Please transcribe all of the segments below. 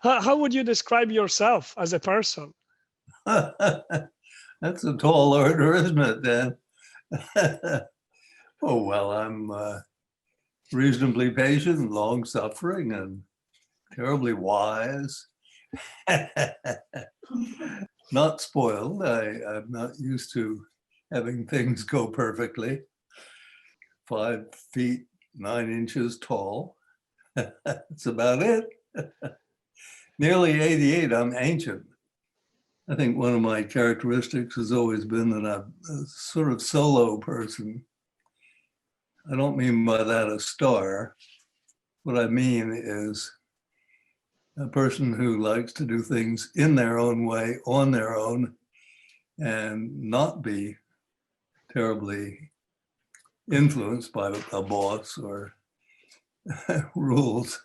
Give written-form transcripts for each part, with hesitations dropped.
How would you describe yourself as a person? That's a tall order, isn't it, Dan? Oh, well, I'm reasonably patient, long-suffering, and terribly wise. Not spoiled. I'm not used to having things go perfectly. 5 feet 9 inches tall. That's about it. Nearly 88. I'm ancient. I think one of my characteristics has always been that I'm a sort of solo person. I don't mean by that a star. What I mean is a person who likes to do things in their own way, on their own, and not be terribly influenced by a boss or rules.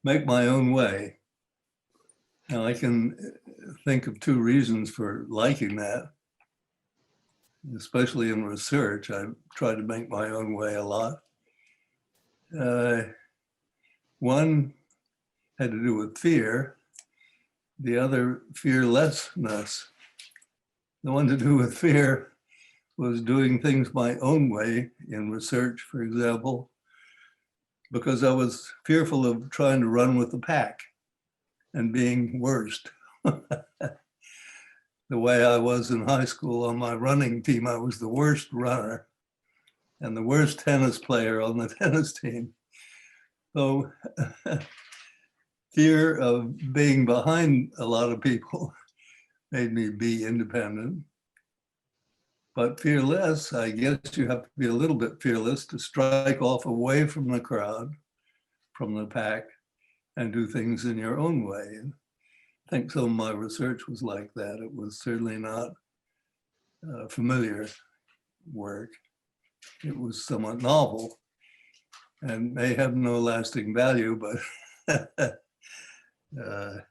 Make my own way. Now I can think of 2 reasons for liking that. Especially in research, I try to make my own way a lot. One had to do with fear, the other fearlessness. The one to do with fear was doing things my own way in research, for example, because I was fearful of trying to run with the pack and being worst. The way I was in high school on my running team, I was the worst runner and the worst tennis player on the tennis team. So fear of being behind a lot of people made me be independent. But fearless, I guess you have to be a little bit fearless to strike off away from the crowd, from the pack, and do things in your own way. And I think some of my research was like that. It was certainly not familiar work. It was somewhat novel and may have no lasting value, but there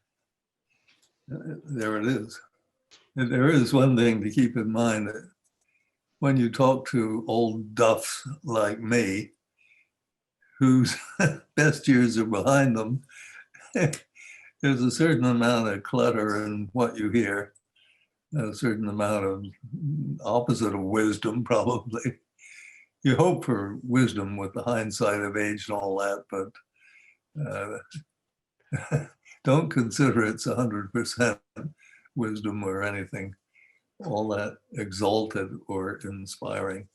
it is. There is one thing to keep in mind, that when you talk to old duffs like me, whose best years are behind them, there's a certain amount of clutter in what you hear, a certain amount of opposite of wisdom, probably. You hope for wisdom with the hindsight of age and all that, but don't consider it's 100% wisdom or anything all that exalted or inspiring.